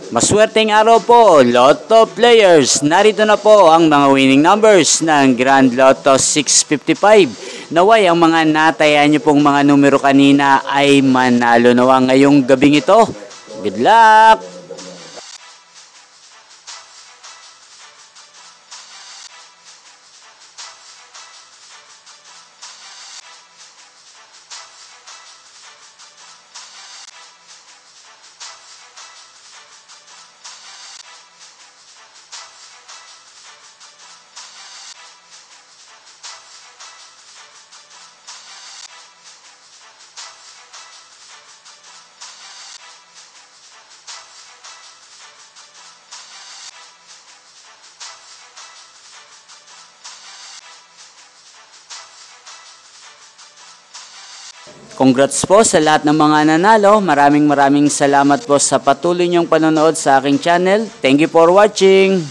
Maswerteng araw po, Lotto players. Narito na po ang mga winning numbers ng Grand Lotto 655. Naway ang mga nataya nyo pong mga numero kanina ay manalo nawa ngayong gabing ito. Good luck! Congrats po sa lahat ng mga nanalo. Maraming salamat po sa patuloy niyong panonood sa aking channel. Thank you for watching.